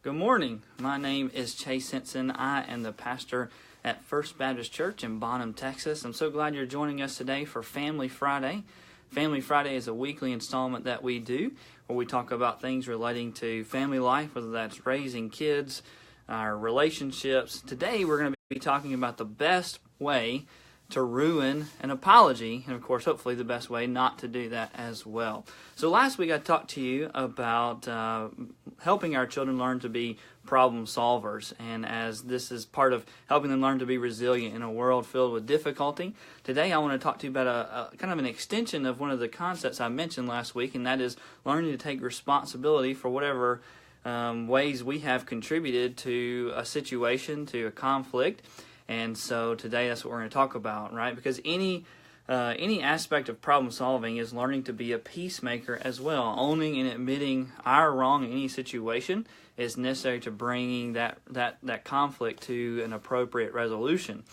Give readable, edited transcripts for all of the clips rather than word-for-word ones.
Good morning. My name is Chase Henson. I am the pastor at First Baptist Church in Bonham, Texas. I'm so glad you're joining us today for Family Friday. Family Friday is a weekly installment that we do where we talk about things relating to family life, whether that's raising kids, our relationships. Today we're going to be talking about the best way to ruin an apology, and of course, hopefully the best way not to do that as well. So last week I talked to you about helping our children learn to be problem solvers, and as this is part of helping them learn to be resilient in a world filled with difficulty, today I want to talk to you about a kind of an extension of one of the concepts I mentioned last week, and that is learning to take responsibility for whatever ways we have contributed to a situation, to a conflict. And so today that's what we're going to talk about, right? Because any aspect of problem solving is learning to be a peacemaker as well. Owning and admitting our wrong in any situation is necessary to bringing that conflict to an appropriate resolution.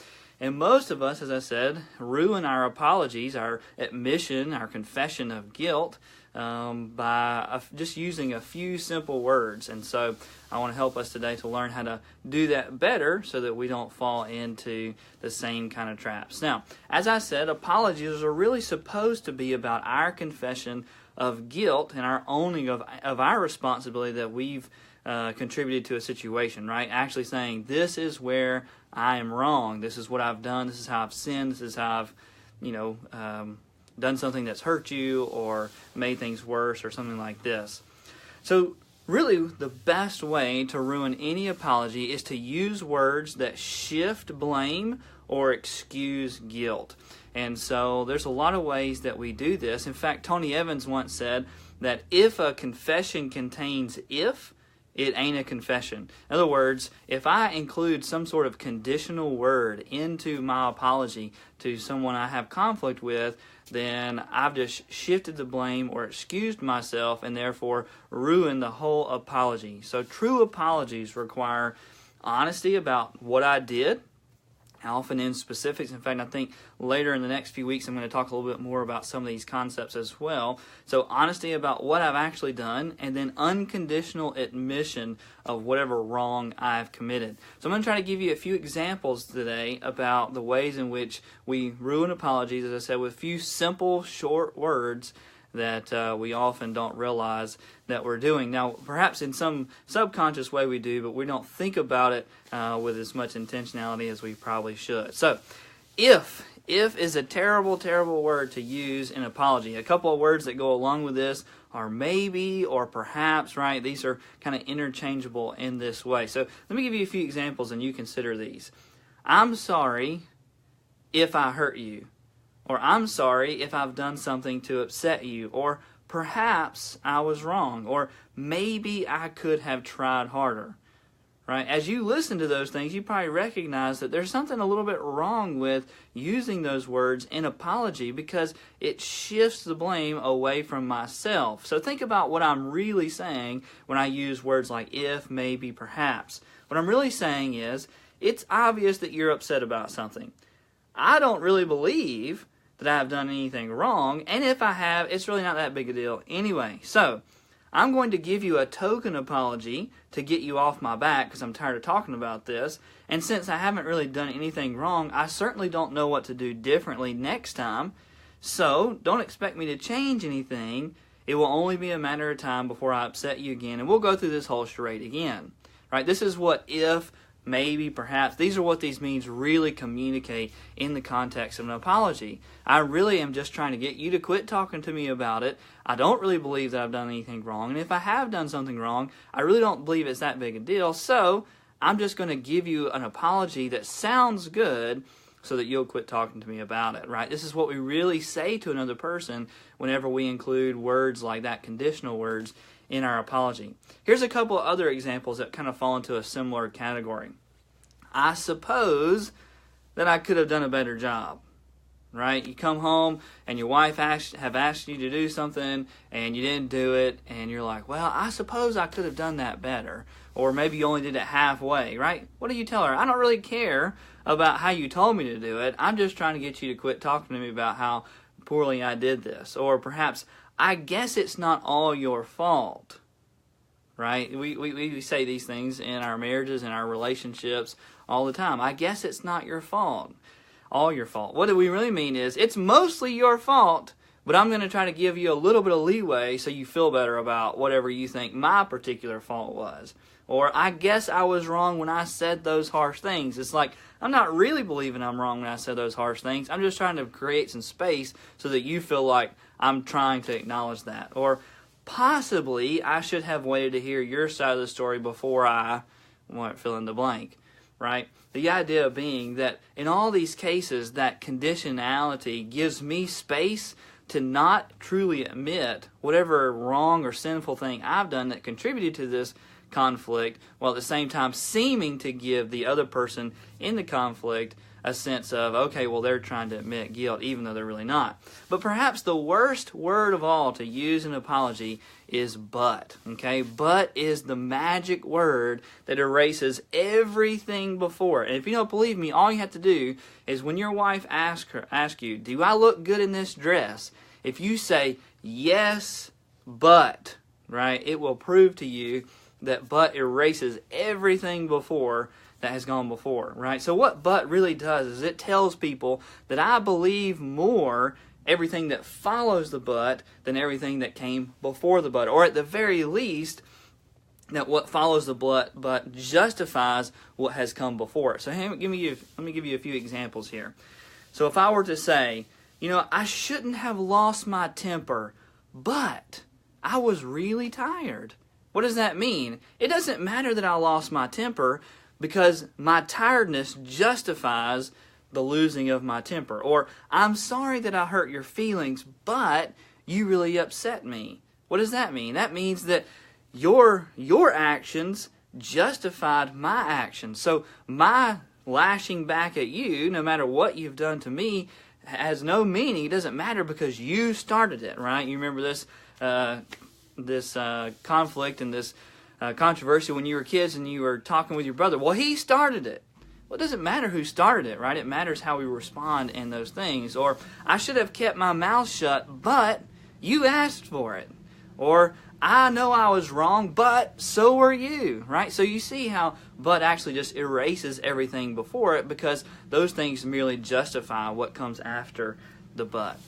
And most of us, as I said, ruin our apologies, our admission, our confession of guilt by just using a few simple words. And so I want to help us today to learn how to do that better so that we don't fall into the same kind of traps. Now, as I said, apologies are really supposed to be about our confession of guilt and our owning of our responsibility that we've contributed to a situation, right? Actually saying, this is where I am wrong. This is what I've done. This is how I've sinned. This is how I've, done something that's hurt you or made things worse or something like this. So really, the best way to ruin any apology is to use words that shift blame or excuse guilt. And so there's a lot of ways that we do this. In fact, Tony Evans once said that if a confession contains if, it ain't a confession. In other words, if I include some sort of conditional word into my apology to someone I have conflict with, then I've just shifted the blame or excused myself and therefore ruined the whole apology. So true apologies require honesty about what I did, often in specifics. In fact, I think later in the next few weeks I'm going to talk a little bit more about some of these concepts as well. So honesty about what I've actually done, and then unconditional admission of whatever wrong I've committed. So I'm going to try to give you a few examples today about the ways in which we ruin apologies, as I said, with a few simple, short words that we often don't realize that we're doing. Now, perhaps in some subconscious way we do, but we don't think about it with as much intentionality as we probably should. So, if is a terrible, terrible word to use in apology. A couple of words that go along with this are maybe or perhaps, right? These are kind of interchangeable in this way. So, let me give you a few examples and you consider these. I'm sorry if I hurt you. Or I'm sorry if I've done something to upset you. Or perhaps I was wrong. Or maybe I could have tried harder. Right? As you listen to those things, you probably recognize that there's something a little bit wrong with using those words in apology because it shifts the blame away from myself. So think about what I'm really saying when I use words like if, maybe, perhaps. What I'm really saying is, it's obvious that you're upset about something. I don't really believe that I have done anything wrong, and if I have, it's really not that big a deal anyway. So, I'm going to give you a token apology to get you off my back because I'm tired of talking about this, and since I haven't really done anything wrong, I certainly don't know what to do differently next time, so don't expect me to change anything. It will only be a matter of time before I upset you again, and we'll go through this whole charade again. Right? This is what if, maybe, perhaps, these are what these means really communicate in the context of an apology. I really am just trying to get you to quit talking to me about it. I don't really believe that I've done anything wrong, and if I have done something wrong, I really don't believe it's that big a deal, so I'm just going to give you an apology that sounds good so that you'll quit talking to me about it, right? This is what we really say to another person whenever we include words like that, conditional words, in our apology. Here's a couple of other examples that kind of fall into a similar category. I suppose that I could have done a better job, right? You come home and your wife have asked you to do something and you didn't do it, and you're like, well, I suppose I could have done that better. Or maybe you only did it halfway, right? What do you tell her? I don't really care about how you told me to do it. I'm just trying to get you to quit talking to me about how poorly I did this. Or perhaps, I guess it's not all your fault. right? We say these things in our marriages and our relationships all the time. I guess it's not your fault. All your fault. What do we really mean is, it's mostly your fault, but I'm going to try to give you a little bit of leeway so you feel better about whatever you think my particular fault was. Or, I guess I was wrong when I said those harsh things. It's like, I'm not really believing I'm wrong when I said those harsh things. I'm just trying to create some space so that you feel like I'm trying to acknowledge that. Or, possibly, I should have waited to hear your side of the story before I fill in the blank. Right? The idea being that in all these cases, that conditionality gives me space to not truly admit whatever wrong or sinful thing I've done that contributed to this conflict, while at the same time seeming to give the other person in the conflict a sense of, okay, well, they're trying to admit guilt, even though they're really not. But perhaps the worst word of all to use in apology is but. Okay? But is the magic word that erases everything before. And if you don't believe me, all you have to do is when your wife asks you, do I look good in this dress? If you say, yes, but, right, it will prove to you that but erases everything before that has gone before, right? So what but really does is it tells people that I believe more everything that follows the but than everything that came before the but. Or at the very least, that what follows the but justifies what has come before it. So let me give you a few examples here. So if I were to say, I shouldn't have lost my temper, but I was really tired. What does that mean? It doesn't matter that I lost my temper, because my tiredness justifies the losing of my temper. Or, I'm sorry that I hurt your feelings, but you really upset me. What does that mean? That means that your actions justified my actions. So my lashing back at you, no matter what you've done to me, has no meaning. It doesn't matter because you started it, right? You remember this conflict and this controversy when you were kids and you were talking with your brother. Well, he started it. Well, it doesn't matter who started it, right? It matters how we respond in those things. Or, I should have kept my mouth shut, but you asked for it. Or, I know I was wrong, but so were you, right? So you see how but actually just erases everything before it, because those things merely justify what comes after the but.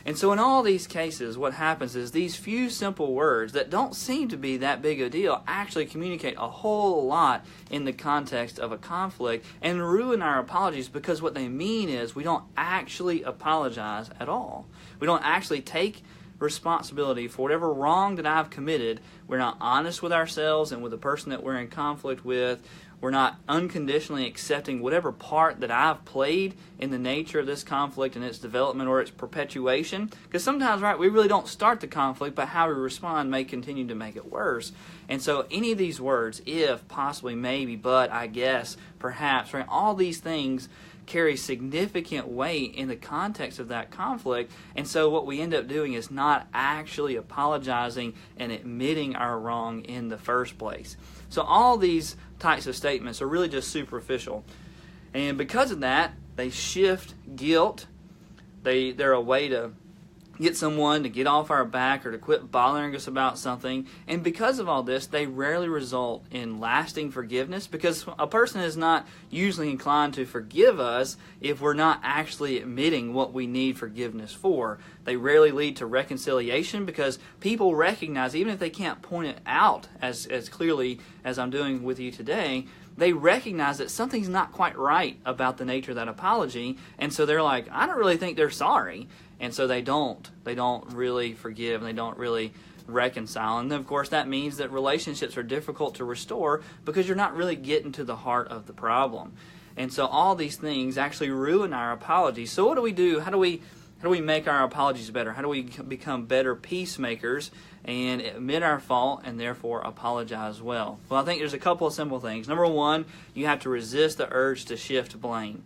And so in all these cases, what happens is these few simple words that don't seem to be that big a deal actually communicate a whole lot in the context of a conflict and ruin our apologies, because what they mean is we don't actually apologize at all. We don't actually take responsibility for whatever wrong that I've committed. We're not honest with ourselves and with the person that we're in conflict with. We're not unconditionally accepting whatever part that I've played in the nature of this conflict and its development or its perpetuation. Because sometimes, right, we really don't start the conflict, but how we respond may continue to make it worse. And so any of these words, if, possibly, maybe, but, I guess, perhaps, right, all these things carry significant weight in the context of that conflict. And so what we end up doing is not actually apologizing and admitting our wrong in the first place. So all these types of statements are really just superficial. And because of that, they shift guilt. They're a way to get someone to get off our back or to quit bothering us about something. And because of all this, they rarely result in lasting forgiveness, because a person is not usually inclined to forgive us if we're not actually admitting what we need forgiveness for. They rarely lead to reconciliation, because people recognize, even if they can't point it out as clearly as I'm doing with you today, they recognize that something's not quite right about the nature of that apology, and so they're like, I don't really think they're sorry. And so they don't really forgive, and they don't really reconcile. And then, of course, that means that relationships are difficult to restore, because you're not really getting to the heart of the problem. And so all these things actually ruin our apologies. So what do we do? How do we make our apologies better? How do we become better peacemakers and admit our fault and therefore apologize well? Well, I think there's a couple of simple things. Number one, you have to resist the urge to shift blame.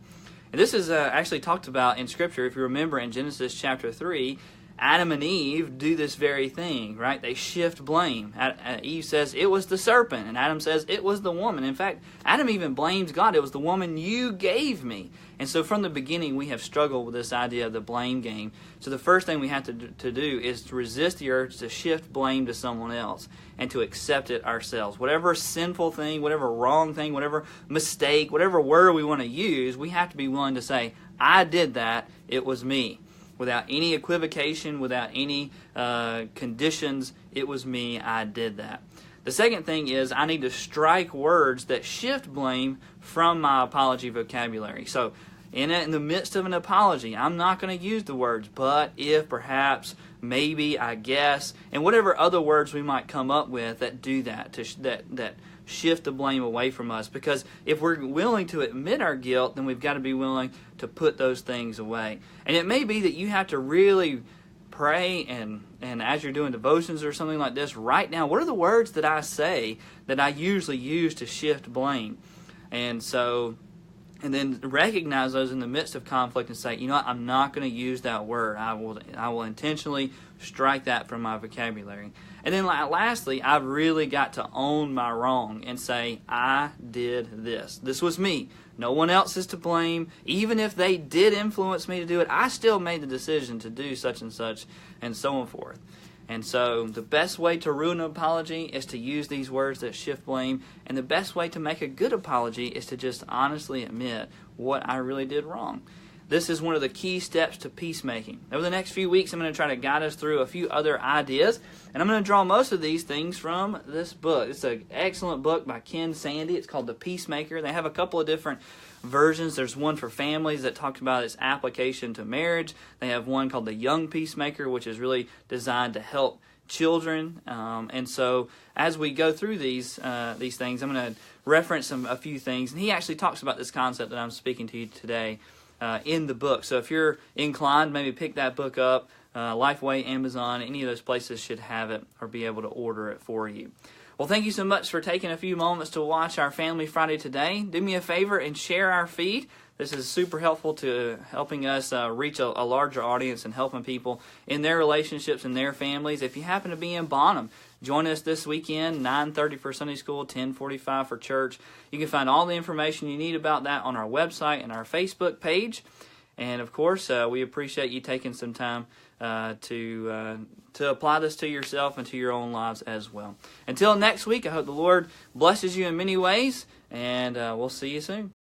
And this is actually talked about in Scripture. If you remember in Genesis chapter 3, Adam and Eve do this very thing, right? They shift blame. Eve says, it was the serpent, and Adam says, it was the woman. In fact, Adam even blames God. It was the woman you gave me. And so from the beginning, we have struggled with this idea of the blame game. So the first thing we have to do is to resist the urge to shift blame to someone else and to accept it ourselves. Whatever sinful thing, whatever wrong thing, whatever mistake, whatever word we want to use, we have to be willing to say, I did that, it was me. Without any equivocation, without any conditions, it was me, I did that. The second thing is I need to strike words that shift blame from my apology vocabulary. So in the midst of an apology, I'm not going to use the words but, if, perhaps, maybe, I guess, and whatever other words we might come up with that do that, that shift the blame away from us. Because if we're willing to admit our guilt, then we've got to be willing to put those things away. And it may be that you have to really pray and as you're doing devotions or something like this, write down, what are the words that I say that I usually use to shift blame? And then recognize those in the midst of conflict and say, you know what, I'm not going to use that word. I will intentionally strike that from my vocabulary. And then lastly, I've really got to own my wrong and say, I did this. This was me. No one else is to blame. Even if they did influence me to do it, I still made the decision to do such, and so on forth. And so the best way to ruin an apology is to use these words that shift blame. And the best way to make a good apology is to just honestly admit what I really did wrong. This is one of the key steps to peacemaking. Over the next few weeks, I'm going to try to guide us through a few other ideas. And I'm going to draw most of these things from this book. It's an excellent book by Ken Sande. It's called The Peacemaker. They have a couple of different versions. There's one for families that talks about its application to marriage. They have one called The Young Peacemaker, which is really designed to help children. And so as we go through these things, I'm going to reference a few things. And he actually talks about this concept that I'm speaking to you today in the book. So if you're inclined, maybe pick that book up. Lifeway, Amazon, any of those places should have it or be able to order it for you. Well, thank you so much for taking a few moments to watch our Family Friday today. Do me a favor and share our feed. This is super helpful to helping us reach a larger audience and helping people in their relationships and their families. If you happen to be in Bonham, join us this weekend, 9:30 for Sunday school, 10:45 for church. You can find all the information you need about that on our website and our Facebook page. And, of course, we appreciate you taking some time to apply this to yourself and to your own lives as well. Until next week, I hope the Lord blesses you in many ways, and we'll see you soon.